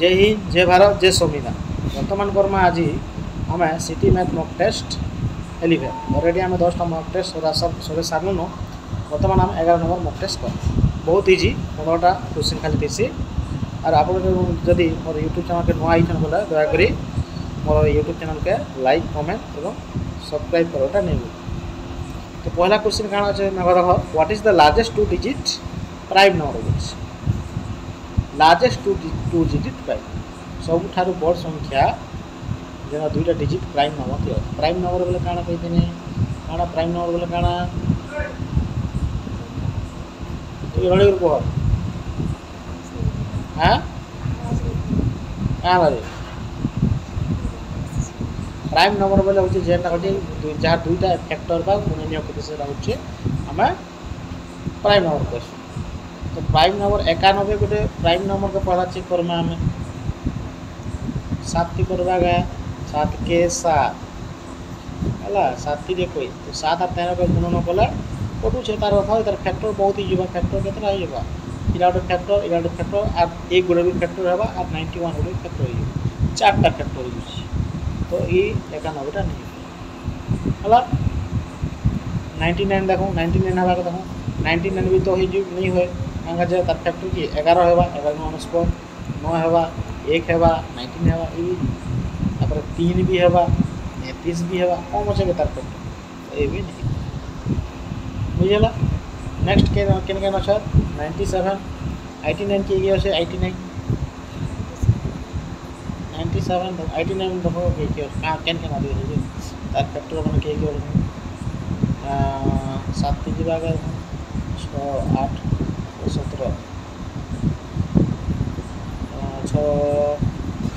जय हिंद जय भारत जय संविधान। बर्तमान करमा आज आम city math mock test 11 already आम 10टा मॉक टेस्ट सर सारूँ। बर्तमान आम 11 नंबर मॉक टेस्ट कर बहुत इजी 15टा क्वेश्चन खाली थी। और आप जदि मोर यूट्यूब चैनल के नुआ आई बोले दयाकोरी मोर यूट्यूब चैनल के लाइक कमेंट और सब्सक्राइब करवाटा नहीं भूल। तो पहला क्वेश्चन क्या अच्छे मैं देख what is the largest 2 digit prime number. Largest two digit prime सबुठार बड़ संख्या जेना 2टा डिजिट प्राइम नंबर थी। प्राइम नंबर बोले काଣା कहते काଣା प्राइम नंबर बोले काଣା ये कह हाँ क्या बारे प्राइम नंबर बोले हूँ जेटा जहाँ 2टा फैक्टर बा गुणनीय प्रतिशत हूँ आम प्राइम नंबर कह। तो प्राइम नंबर 91 गोटे प्राइम नंबर को पहला चेक करमा आम 7 करवा गया 7 के 7 है 7 कोई तो 7 और 13 को गुणन कले कटुचे तार अर्थ तार फैक्टर बहुत ही फैक्टर केतना होगा इला गोटे फैक्टर इला गोटे फैक्टर और एक गोटे भी फैक्टर होगा और 91 गोटे फैक्टर हो 4टा फैक्टर हो तो ये 91टा नहीं है 99 देखो 99 हवा देखो 99 भी तो नहीं हुए आगे तार फैक्टर कि 11 है 11 -9 है 1 है 19 है 3 भी है 33 भी है कम अच्छे तार फैक्टर ये भी नहीं बुझेगा। नेक्स्ट के 97 89 के ये अच्छे 89 97 89 देखो क्या केन केना दिए तार फैक्टर मैंने के 7 के जी 6 8 17 6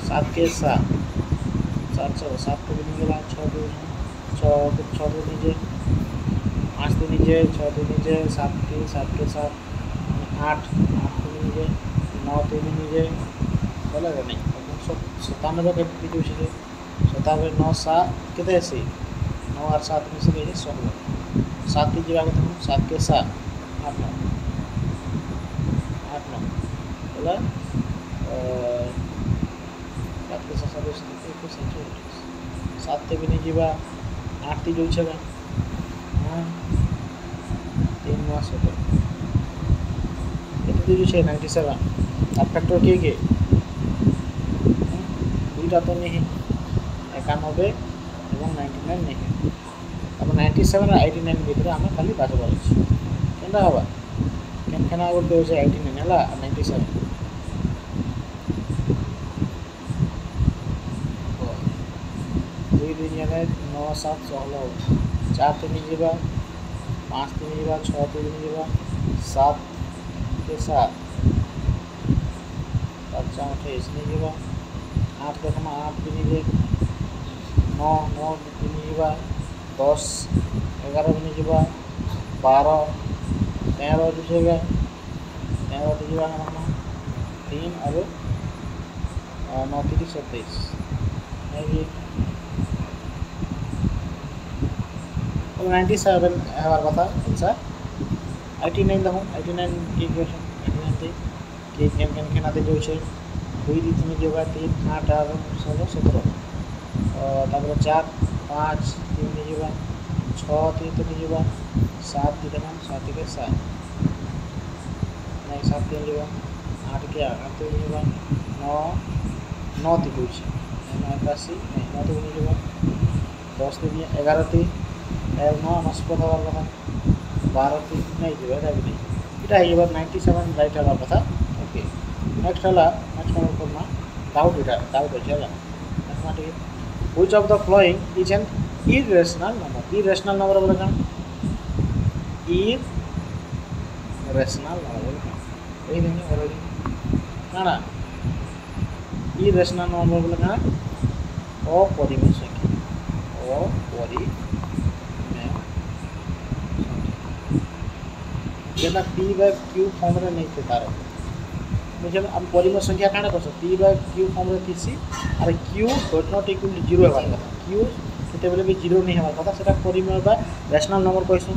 7 के 7 7 को भी निकला 6 2 नीचे 5 2 नीचे 6 2 नीचे 7 के 7 8 को नीचे 9 3 नीचे बोला नहीं 97 के 97 9 7 कितने से 9 और 7 में से 16 7 की जगह 7 के 7 8 9 बोला 7 भी नहीं जीवा 8 जो छे 3 मास होते जो छे 97 और फैक्टर के 2टा तो नहीं 91 और 99 नहीं है। अब 97 और 89 भीतर आम खाली बाजबार अच्छे क्या हवा केना गोटे 89 है 97 9 7 16 4 3 जीवा 5 3 जीवा 6 3 जीवा 7 के 7 4 28 नहीं जीवा 8 देखना 8 भी नहीं 9 9 3 जीवा 10 11 भी नहीं जीवा 12 13 दूसरेगा 13 जीवा 3 और 9 3 27 नहीं 97 हमारे कथा आंसर 89 देखो 89 की क्वेश्चन 89 के केन केना दे जो छे 2 दी 3 जो 3 8 और 16 17 तापर 4 5 3 जो 6 3 तो जो 7 दी देना 7 के 7 नहीं 7 3 जो 8 के 8 तो जो 9 9 दी जो 81 नहीं 9 तो जो 10 दी 11 दी 9 नष्ट हमार कथा 12 3 नहीं जो है भी नहीं ये 97 राइट हमार कथा। ओके नेक्स्ट है नेक्स्ट नंबर करना डाउट अच्छे mathematics which of the following is an irrational number. Irrational number बोले क्या इरेशनल नंबर बोले यही देंगे ऑलरेडी ना इरेशनल नंबर बोले क्या अपरिमेय संख्या अपरिमेय जेना p/q फॉर्म रे नहीं थे तार बुझल हम परिमेय संख्या काना कर p/q फॉर्म रे थीसी और q dot not equal to 0 हेबार कथा q केते बेले भी 0 नहीं हेबार कथा सेटा परिमेय बा रैशनल नंबर कहसु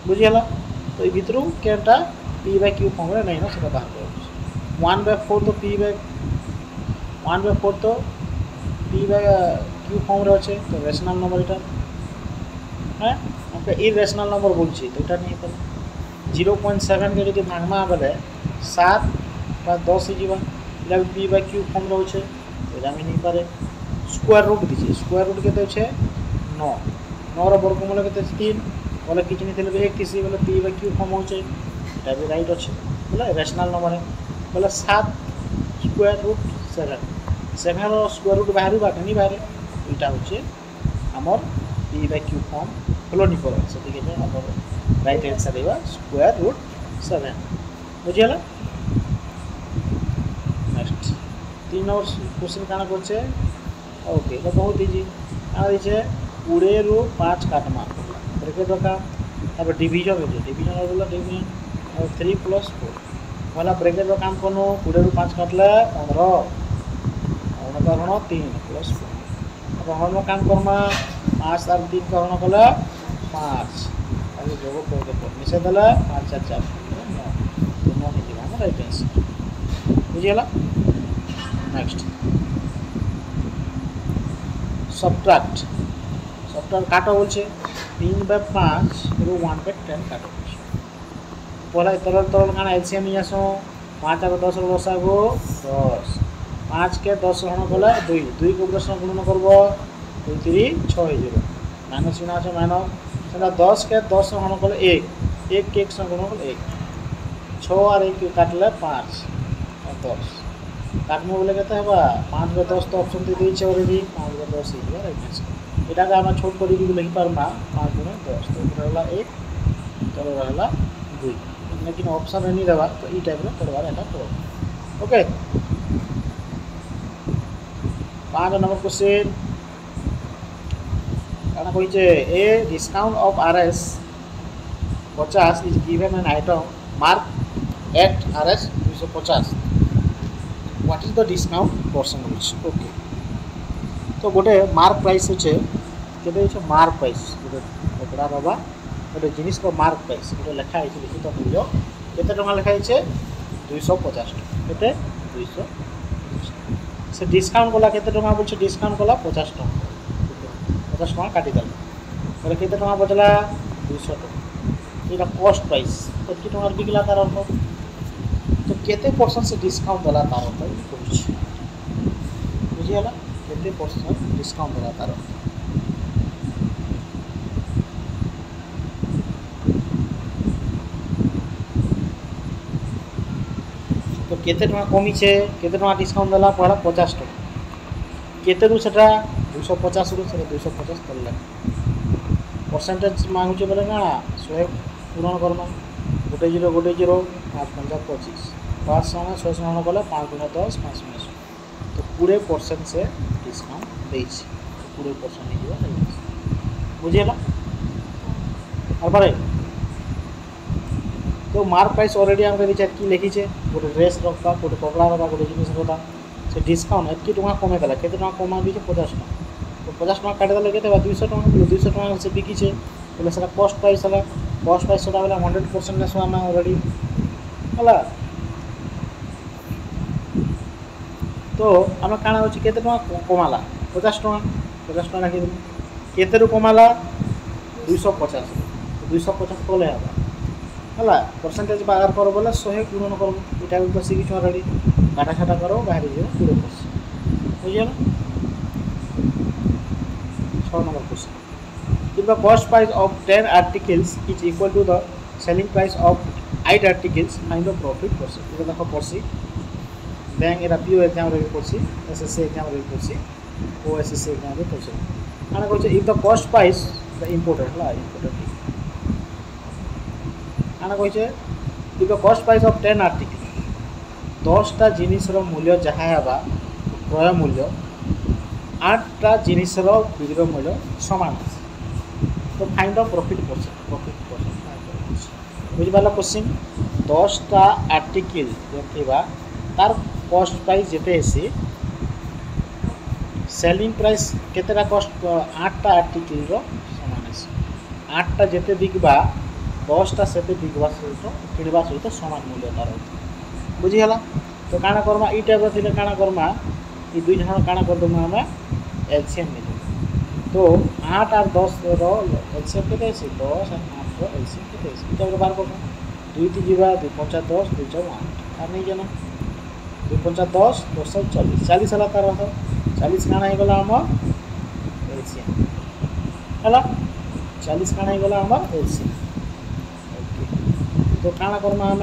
बुझियला। तो ए भितरु केटा p/q फॉर्म रे नहीं ना सेटा बाहर कर 1/4 तो p/q 1/4 तो पी बाय क्यू फॉर्म रे अच्छे तो रेशनल नंबर इटा हाँ आपके इरेशनल नंबर बोलছি तो এটা नहीं पता 0.7 के जो भागमा बेले 7 বা 10 जीवा इला पी बाय क्यू फॉर्म रे अच्छे तो এটা আমি नहीं पारे स्क्वायर रूट दीजिए स्क्वायर रूट केते अच्छे 9 9 रो वर्गमूल केते 3 बोले किछ नहीं थिले 1 किसी बोले पी बाय क्यू फॉर्म होचे এটা भी राइट अच्छे बोले रेशनल नंबर है बोले 7 स्क्वायर रूट 7 7 रो स्क्वायर रूट बाहर बा नहीं बाहर इटा होचे हमर P by Q form follow नहीं करे से ठीक है हमर राइट आंसर है स्क्वायर रूट 7 बुझियला नेक्स्ट 3 और क्वेश्चन काना करछे ओके तो बहुत इजी आ दिछे 20 रो 5 काटमा ब्रैकेट रखा अब डिवीजन है डिवीजन बोला डिवीजन और 3 + 4 वाला ब्रैकेट रो काम कोनो 20 रो 5 काटले 15 और करण 3 + 4 अब हम काम करमा 5 और 3 करण कला 5 और जोग कर दे मिसे दला 5 4 4 9 तो 9 ही जीवा हम राइट आंसर बुझियला नेक्स्ट सबट्रैक्ट सबट्रैक्ट काटो बोलছে 3/5 रो 1/10 काटो पहला तरल तरल खाना एलसीएम नहीं आसो 5 और 10 रो लसागो 10 5 के 10 हण गला 2 2 को प्रश्न गुणन करबो 2 3 6 हो जेबो माइनस चिन्ह আছে माइनस सेटा 10 के 10 हण गला 1 1 के 1 से गुणन गला 1 6 और 1 काटले 5 और 10 काटमो बोले केते हबा 5 रे 10 तो ऑप्शन दे देछे ऑलरेडी 5 रे 10 ही राइट आंसर एटा का हम छोट करी भी लिखि पारमा 5 × 10 तो रहला 1 तो रहला 2 लेकिन ऑप्शन नहीं देवा तो ई टाइप रे पढ़वार एटा पढ़ो ओके 5 नंबर क्वेश्चन काना कोई जे a discount of RS 50 is given an item marked at RS 250 what is the discount percentage okay तो गोटे मार्क प्राइस होचे केते होचे मार्क प्राइस गोटे कपड़ा बाबा गोटे जिनिस को मार्क प्राइस गोटे लिखा है लिखित मूल्य केते टका लिखा है 250 केते 200 से डिस्काउंट कोला केते टका बोलछे डिस्काउंट कोला 50 टका 50 टका काटी दल बोले केते टका बचला 200 टका एटा कॉस्ट प्राइस तो कि टका बिकला तार अर्थ तो केते परसेंट से डिस्काउंट दला तार अर्थ कहूछि बुझियला केते परसेंट डिस्काउंट दला तार अर्थ तो केते टका कमी छे केते टका डिस्काउंट दला पहला 50 टका केते रु सेटा 250 रु से 250 करले परसेंटेज मांगु छे बोले ना 100 पूर्ण करना गोटे 0 5 5 25 5 समय 100 समय बोले 5 × 10 5 10 तो 20% से डिस्काउंट दे छी 20% नहीं दिया बुझियला और बारे तो मार्क प्राइस ऑलरेडी हम रिचार्ज की लिखी छे गोटे ड्रेस रखा गोटे कपड़ा रखा गोटे जिनिस रखा से डिस्काउंट एतकी टका कमे देला केते टका कमा दी 50 टका तो 50 टका काट देला केते 200 टका 200 टका से बिकी छे बोले सेटा कॉस्ट प्राइस हला कॉस्ट प्राइस सेटा वाला 100% ने हम ऑलरेडी हला तो हम काना होची केते टका कमाला 50 टका राखी दे केते रु कमाला 250 250 कोले हबा हला परसेंटेज बाहर करो बोले 100 गुणन करो एटा भी बसी कि ऑलरेडी काटा छाटा करो बाहर जे 20% बुझियला 6 number question if the cost price of 10 articles is equal to the selling price of 8 articles find the profit percent एटा देखो परसी बैंक एटा पीओ एग्जाम रे परसी एसएससी एग्जाम रे परसी ओएसएससी एग्जाम रे परसी आना कहै if the cost price the imported हला imported आना कहै if the cost price of 10 article 10 टा जिनिस रो मूल्य जहा हेबा क्रय मूल्य 8 टा जिनिस रो बिक्रय मूल्य समान तो फाइंड द प्रॉफिट परसेंट बुझ वाला क्वेश्चन 10 टा आर्टिकल जेथिबा तार कॉस्ट प्राइस जेते हेसी सेलिंग प्राइस केतेरा कॉस्ट 8 टा आर्टिकल रो समान हेसी 8 टा जेते बिकबा 10 टा सेते बिकबा सहित किनबा सहित समान मूल्य तार बुझी हला तो काना करमा ई टाइप रो थिले काना करमा ये दुई जन काण करदेमु आम एलसीएम नहीं तो 8 और 10 एलसीएम के 10 और 8 एलसीएम के 10 बाहर कर 2 टी जीवा 2 5 10 2 4 8 और नहीं जाना 2 5 10 10 40 40 है तार 40 काण हो गला आम एलसीएम है 40 काण हो गला आम एलसीएम ओके तो काण करमा आम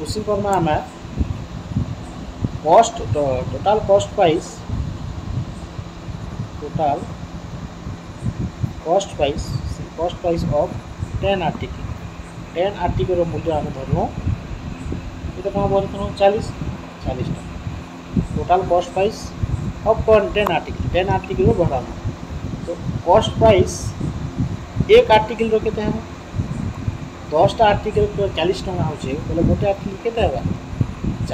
उसी करमा आम cost total cost price of 10 article 10 article मूल्य आम धरलु ये कौन बोल 40 total cost price of 10 article बढ़ा तो कॉस्ट प्राइस एक आर्टिकल रो केते हम 10 आर्टिकल 40 टका होचे बोले गोटे आर्टिकल केते हेबा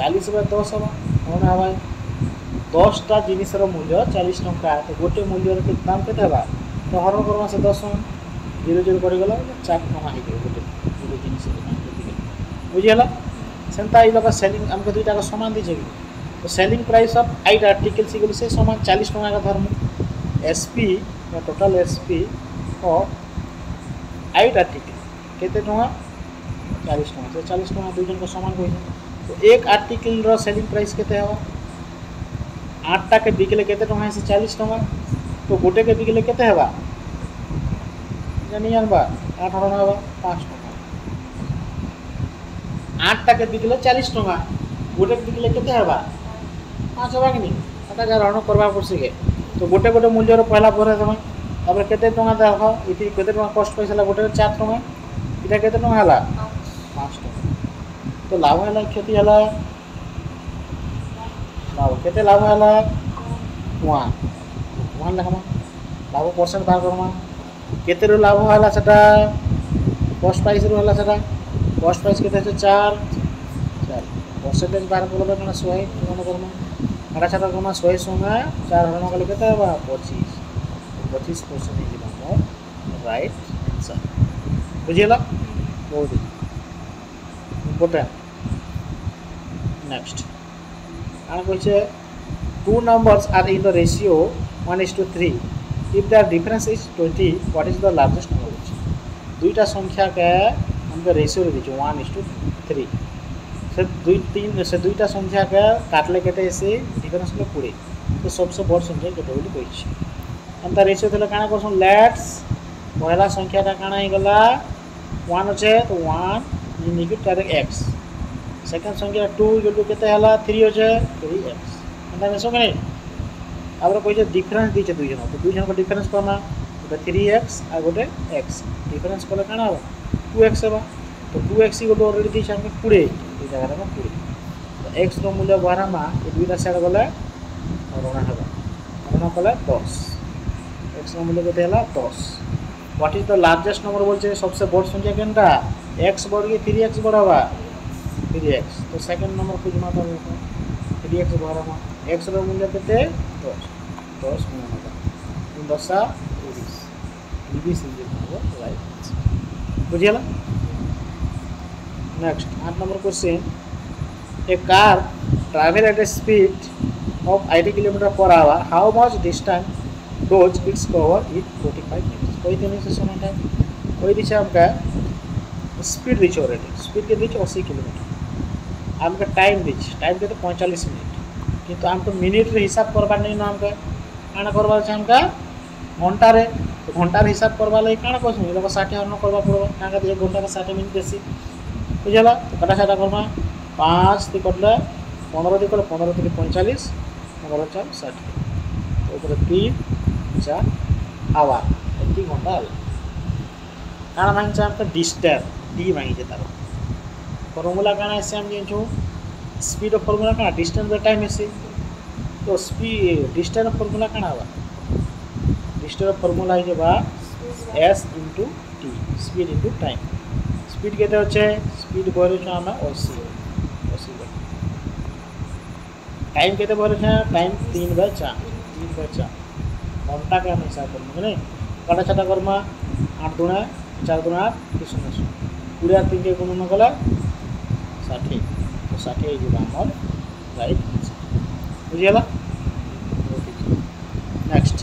40 बाय 10 हेबा कौन हेबा 10टा जिनिसर मूल्य 40 टका तो गोटे मूल्य दाम केते हेबा तो हरण करमा से 10 0 0 पड़गला 4 टका हो गोटे गोटे जिनिस बुझीगला सेंता इला सेलिंग आमको दुईटा सामान दीजिए तो सेलिंग प्राइस ऑफ 8 आर्टिकल सी गली से सामान 40 टका का धर्म एसपी या टोटल एसपी ऑफ 8 आर्टिकल केते टका 40 टका से 40 टका दुई जन को सामान कहि तो एक आर्टिकल रो सेलिंग प्राइस केते हेबा 8 टा के बिकले केते टका से 40 टका तो गोटे के बिकले केते हेबा जानि जानबा 8 टका हेबा 5 टका 8 टा के बिकले 40 टका गोटे के बिकले केते हेबा 5 हेबा कि नहीं एटा रण करबा पड़सी के तो गोटे गोटे मूल्य रो पहला भरे दमा तापर केते टका देखो इति केते टका कॉस्ट प्राइस हला गोटे 4 टका इटा केते टका हला 5 टका तो लाभ हला क्षति हला लाभ केते लाभ हला 1 लखमा लाभ परसेंट बाहर करमा केते रो लाभ हला सेटा कॉस्ट प्राइस रो हला सेटा कॉस्ट प्राइस केते 4 परसेंटेज बाहर करबा कना 100 कोन करमा आटा छाटा करमा 100 संगा 4 हरण कले केते बा 25% ही बाबा राइट आंसर बुझिला बहुत इम्पोर्टेंट नेक्स्ट आना कहछे two numbers are in the ratio 1:3 if their difference is 20 what is the largest number दुईटा संख्या के हमके रेशियो रे दियो 1:3 से दुईटा संख्या के काटले केते से डिफरेंस में 20 तो सबसे बड़ संख्या केते बोली कहिछि अंत रेशियो थले काना करसन लेट्स पहला संख्या ता काना हे गला 1 होचे तो 1 is equal to x second संख्या 2 इक्वल टू केते हला 3 होचे 3x अंत में सो नहीं आबरो कहिजे डिफरेंस दिचे दुई जन तो दुई जन को डिफरेंस कमा गोटे 3x आ गोटे x डिफरेंस कले काना हो 2x हेबा तो 2x गोटे ऑलरेडी दिछ हम 20 ई जगह रे 20 तो x रो मूल्य बारामा ए दुईटा साइड गले ऋण हेबा ऋण कले 10 x रो मूल्य केते हला 10 what is the largest number बोलछे सबसे बड़ संख्या केनटा x बढ़ के 3x बढ़ावा 3x तो सेकंड नंबर कुछ माता 3x बढ़ावा x रो मूल्य केते 10 गुणा 10 20 राइट बुझियला next 8 number question a car travel at a speed of 80 km per hour how much distance does it cover in 45 minutes कोई दिन से समय टाइम कोई दिशा आपका स्पीड रिच हो रही स्पीड के रिच 80 किलोमीटर हमका टाइम रिच टाइम के तो 45 मिनट किंतु हमको मिनिट रे हिसाब करबा नहीं ना हमका काना करबा छै हमका घंटा रे तो घंटा रे हिसाब करबा ले काना कोस लोग 60 हरण करबा पड़बा काना 1 घंटा का 60 मिनट बेसी बुझला तो कटा साटा करबा 5 ती कटले 15 ती कले 15 ती 45 15 4 60 तो ऊपर 3 4 आवर 1 घंटा काना मांग छै हमका डिस्टेंस डी मांगी जे तारो फॉर्मूला काना से हम जेछु स्पीड ऑफ फॉर्मूला काना डिस्टेंस बाय टाइम से तो स्पीड डिस्टेंस ऑफ फॉर्मूला काना बा डिस्टेंस ऑफ फॉर्मूला है बा s * t speed * time speed केते होचे स्पीड बोले छ हम 80 टाइम केते बोले छ टाइम 3/4 घंटा के हम हिसाब करम ने कटा छटा करमा 8 गुणा 4 गुणा 8 पूरा 3 के गुणन कला 60 तो 60 हे जेबा हमर राइट बुझियला नेक्स्ट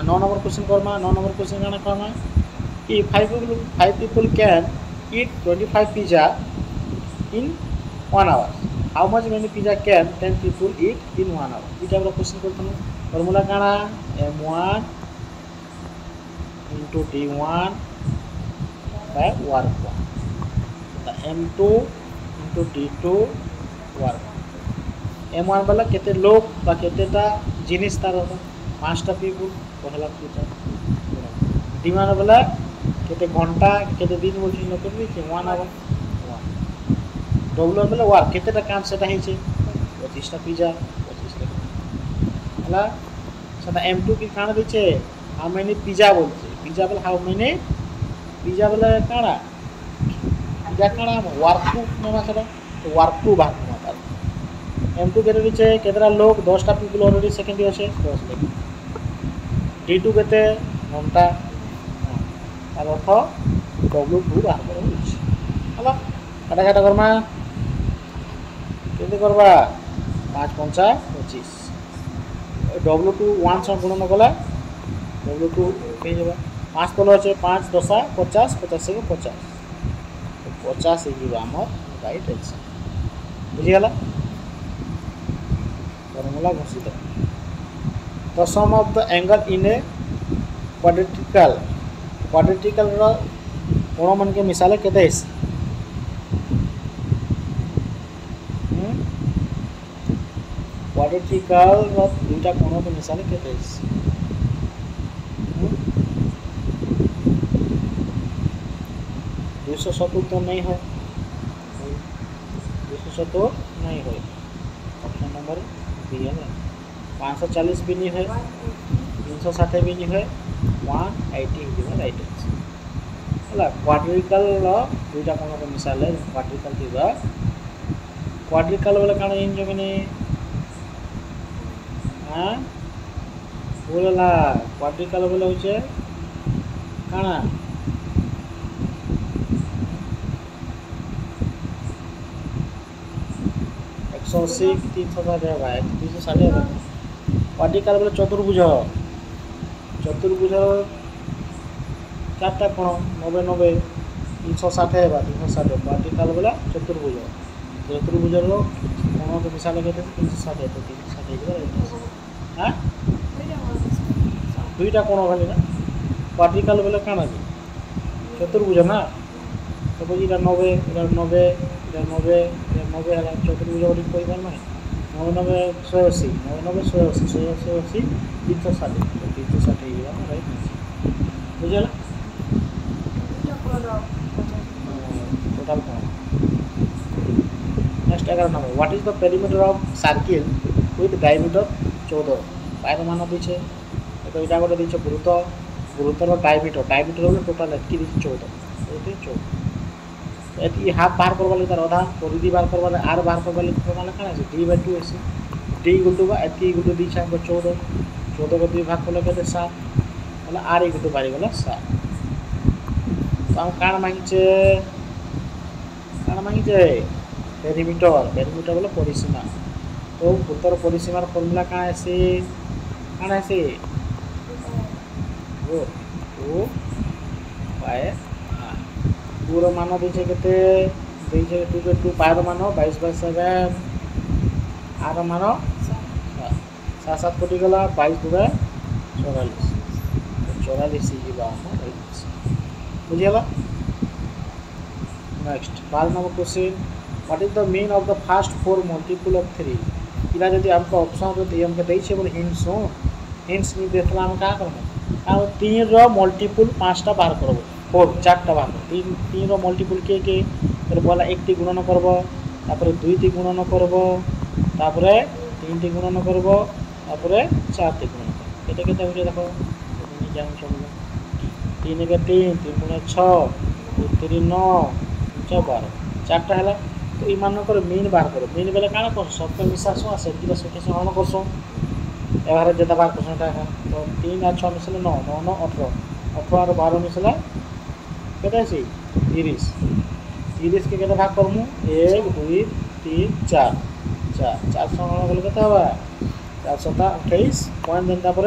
9 नंबर क्वेश्चन करमा 9 नंबर क्वेश्चन काना करमा कि 5 people can eat 25 pizza in 1 hour. How much many pizza can 10 people eat in 1 hour? ये टाइप क्वेश्चन करथनु फॉर्मूला काना m1 into d1 by work 1 the m2 into d2 work m1 वाला केते लोग बा केतेटा जिनिस तार पांचटा पीपुल पहला पीटा d1 वाला केते घंटा केते दिन बोलछि न करबी कि 1 आवर 1 w वाला वर्क केतेटा काम सेटा हिचे 25 टा पिज्जा 25 टा हला सदा m2 की काना दिचे हाउ मेनी पिज्जा बोलছে पिज्जा वाला हाउ मेनी पिज्जा वाला काना पिज्जा काना वर्क टू नेमा सदा तो वर्क टू भाग माता m2 केते दिचे केतरा लोग 10 टा पीपल ऑलरेडी सेकंड ईयर से 10 लोग d2 केते घंटा तार अर्थ w2 बाहर करबो हला काटा काटा करमा केते करबा 5 5 25 w2 1 से गुणन कला w2 पे जेबा 5 तलो আছে 5 10 50 50 से 50 तो 50 हे जीवा हमर राइट आंसर बुझि गेला फॉर्मूला घोषित the sum of the angle in a quadrilateral रो कोण मन के मिसाले केते है क्वाड्रेटिकल रो दुटा कोण के मिसाले केते है 270 तो नहीं है 270 नहीं है ऑप्शन नंबर बी है 540 भी नहीं है 360 भी नहीं है 180 है राइट आंसर हला क्वाड्रिकल रो दुटा कोन के मिसाल है क्वाड्रिकल दिबा क्वाड्रिकल वाला काना इन जो माने हां बोलला क्वाड्रिकल वाला होचे काना 180 360 है भाई 360 है क्वाड्रिकल वाला चतुर्भुज चारटा कोण 90 90 360 है 360 क्वाड्रिकल वाला चतुर्भुज रो कोण के मिसाल के 360 है तो 360 है हां दुईटा कोण खाली ना क्वाड्रिकल वाला काना चतुर्भुज ना तो बुझी 90 90 90 90 है चतुर्भुज और कोई बार में 90 180 90 180 180 360 360 ही है राइट बुझला टोटल कोण next 11 number what is the perimeter of circle with diameter 14 पायर मान दिछे तो एटा गोटे दिछे वृत्तर डायमीटर वाला टोटल एतकी दिछे 14 एते 14 एती हाफ बाहर करबा ले तार आधा परिधि बाहर करबा ले आर बाहर करबा ले तो माने काना d by 2 एसी d गुटु बा एती गुटु दिछे हमको 14 को 2 भाग करले केते 7 मतलब आर गुटु बारी गला 7 तो हम काना मांगीचे पेरीमीटर वाला परिसीमा तो उत्तर परिसीमार फॉर्मूला काना है वो 2 बाय पूरा मान दीजिए केते दीजिए 2 by 2 पायर मान 22 by 7 आर मान 7 7 कोटी गला 22 2 44 44 जीवा हम बुझियला next 12 number question what is the mean of the first 4 multiple of 3 इला यदि हमको ऑप्शन रो दिए हमके दैछे बोले हिंट्स नहीं देखला हम का करबो आ 3 रो मल्टीपल 5 टा बाहर करबो 4 4 टा बाहर 3 रो मल्टीपल के फिर बोला 1 टी गुणन करबो तापर 2 टी गुणन करबो तापर 3 टी गुणन करबो तापर 4 टी गुणन केते केते होजे देखो नहीं जान सब 3 के 3 3 गुणे 6 3 9 12 4 टा हला तो ई मान कर मीन बाहर करो मीन बेले काना कर सब मिसासो आ सेटिला सेटे से हन करसो एबारे जेता बाहर करसो ता तो 3 और 6 मिसले 9 9 9 18 18 और 12 मिसले केते छै 30 30 के केते भाग करमु 1 2 3 4 4 400 गले केते हवा 428 पॉइंट देन तापर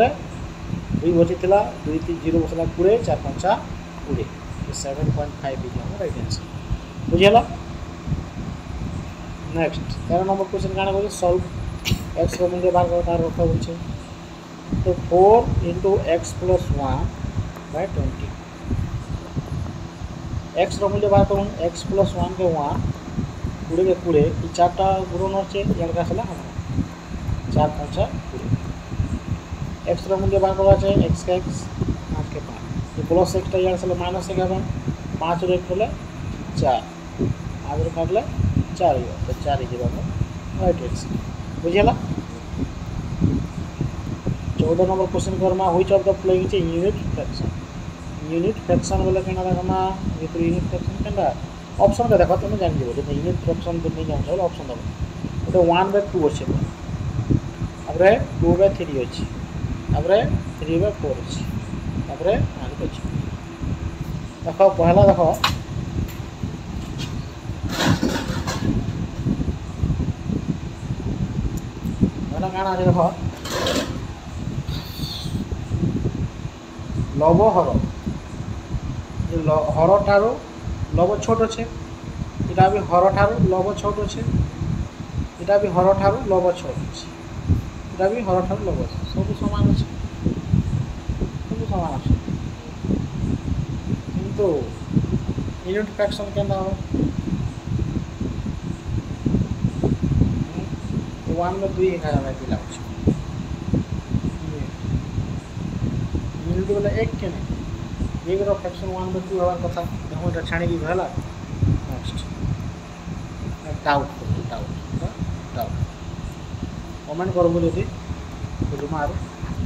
2 बची थिला 2 3 0 बसला 20 4 5 20 7.5 भी हम राइट आंसर बुझियला। नेक्स्ट 13 नंबर क्वेश्चन काना बोले सॉल्व x रो मूल्य बाहर करता रखा बोलछे तो 4 into x plus 1 by 20 x रो मूल्य बाहर करूँ x plus 1 के 1 20 के 20 ये चारटा गुणन होचे यार का सला हम 4 5 20 x रो मूल्य बाहर करवा चाहिए x का x 5 के 5 ये प्लस x टा यार सला माइनस 1 हबा 5 रे करले 4 आगे काटले 4 हो तो 4 ही जवाब राइट आंसर बुझियला। 14 नंबर क्वेश्चन करमा which of the following is unit fraction बोले केना देखमा ये तो यूनिट फ्रैक्शन केना ऑप्शन का देखो तुम जान जेबो जे यूनिट फ्रैक्शन तो नहीं जान चलो ऑप्शन दबो तो 1/2 अछि अबरे 2/3 अछि अबरे 3/4 अछि अबरे आगे अछि देखो पहला देखो पहला काना अछि देखो लव हर हर ठारू लव छोट अच्छे इटा भी हर ठारू लव छोट अच्छे इटा भी हर ठारू लव छोट अच्छे इटा भी हर ठारू लव अच्छे सब समान अच्छे सब समान अच्छे किंतु यूनिट फ्रैक्शन केना हो 1/2 एका में दिला अछि यूनिट बोले 1 के नहीं एक रो फ्रैक्शन 1/2 हवा कथा हम एटा छाणी की भला नेक्स्ट डाउट कमेंट करो बोले थी तो मार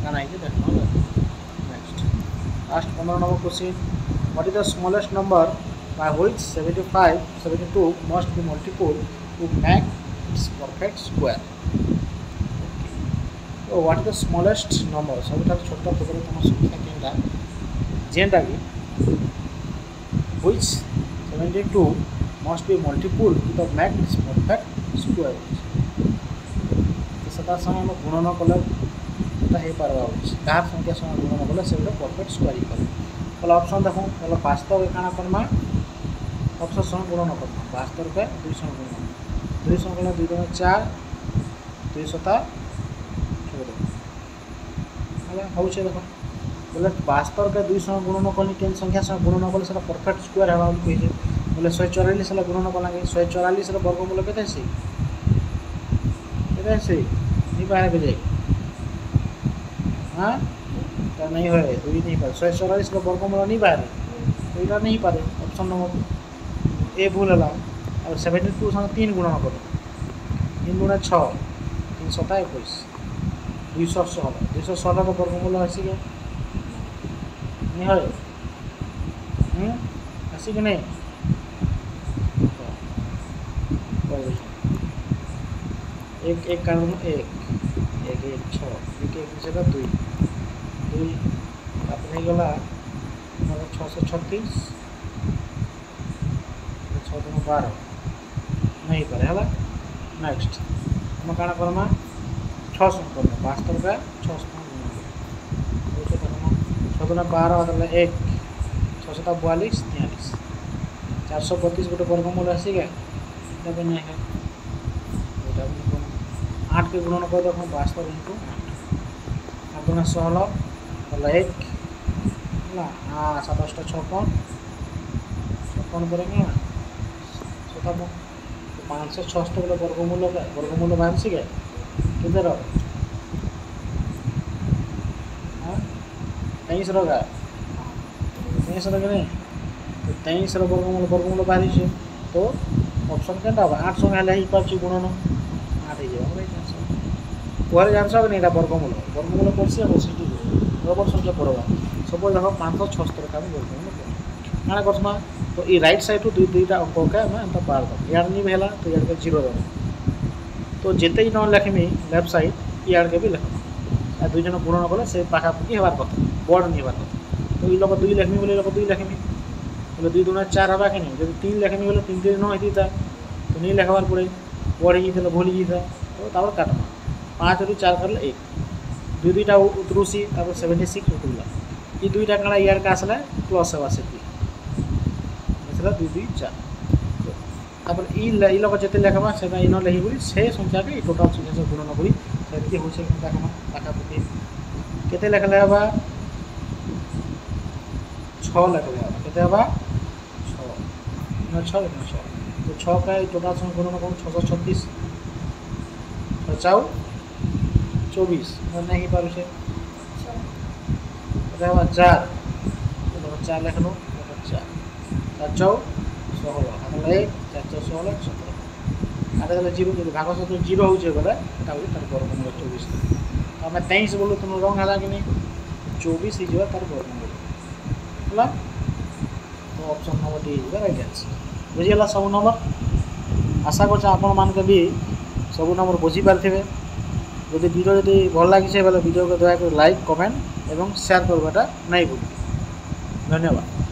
गाना है देखो next last 15 number question what is the smallest number by which 72 must be multiplied to make its perfect square so what is the smallest number सबटा छोटा टुकड़ा तम संख्या केनटा जेंटा की which 72 must be multiplied to make its perfect square तो सदा समय में गुणन कले ता हे पारबा होछि कार संख्या समय गुणन कले सेटा परफेक्ट स्क्वायर करे कल ऑप्शन देखो कल वास्तव काना करमा ऑप्शन समय गुणन करना वास्तव के 200 गुणन 200 गुणन 2 गुणन 4 200 हला होछे देखो बोले वास्तव के 200 गुणन कले केन संख्या से गुणन कले सेटा परफेक्ट स्क्वायर हवा कहि बोले 144 से गुणन कला 144 रो वर्गमूल केते छै केते छै नहीं बाहर के जाए हां तो नहीं होए दूरी नहीं पर 144 रो वर्गमूल नहीं बाहर तो इला नहीं पारे ऑप्शन नंबर ए भूल हला और 72 संग 3 गुणन करो 3 गुणा 6 321 216 रो वर्गमूल आसी के नहीं होए आसी के नहीं एक कारण एक 6 एक जगह 2 अपने गला 636 6 2 12 नहीं पारे हला नेक्स्ट हम काना करमा 600 करना वास्तव का 600 तो करना 6 2 12 मतलब 1 642 43 432 गोटे वर्गमूल आसी गए तब नहीं है 8 के गुणन कर देखो वास्तव इनटू 8 गुणा 16 मतलब 1 ना हां 7 8 56 करेंगे ना 57 566 वाला वर्गमूल बाहर से गए किधर हो हां 23 रोगा 23 रोगा नहीं तो 23 रो वर्गमूल बाहर से तो ऑप्शन केटा 800 हेले ही पाछ गुणन 8 ही जाओ राइट आंसर ओरे आंसर नहीं ता वर्गमूल करसी हम सिटी बराबर संख्या पड़वा सपोज देखो 576 का वर्गमूल माने करसमा तो ई राइट साइड टू दुईटा अंक का मैं अंत पार दो यार नहीं भेला तो यार के 0 दो तो जेते ही न लिखमी लेफ्ट साइड यार के भी लिखम आ दुई जन गुणन कले से पाखा पकी हेबार कथा बड़ नहीं हेबार कथा तो ई लोग 2 लिखमी बोले लोग 2 लिखमी बोले 2 2 4 हबा के नहीं जब 3 लिखमी बोले 3 3 न होती था तो नहीं लिखबार पड़े बड़ ही तो भूल ही था तो तावर काटमा 5 रु 4 करले 1 दुई दुईटा उतरुसी तापर 76 उतरला ये दुईटा काଣା यार का आसला प्लस हेबा से मतलब 2 2 4 तापर ई लोग जते लेखबा सेटा इनो लेहि बोली से संख्या के टोटल संख्या से गुणन करी सेति होছে देखमा टाका पति केते लेखले हबा 6 लेखले हबा केते हबा 6 न 6 न 6 तो 6 का टोटल संख्या गुणन करू 636 बचाओ 24 नहीं पारु से हबा 4 तो 4 लेखनो 4 4 16 आले 4 16 17 आते गले 0 जो भाग सहित 0 होचे गले एटा हो तार वर्गमूल 24 तो हमें 23 बोलु तुम रंग हला कि नहीं 24 ही जो तार वर्गमूल हला तो option number D is right answer बुझियला सब नंबर आशा करछ आपण मान के भी सब नंबर बुझी पारथिबे यदि वीडियो यदि भल लागिছে बेले वीडियो को दया कर लाइक कमेंट एवं शेयर करबाटा नहीं भूल धन्यवाद।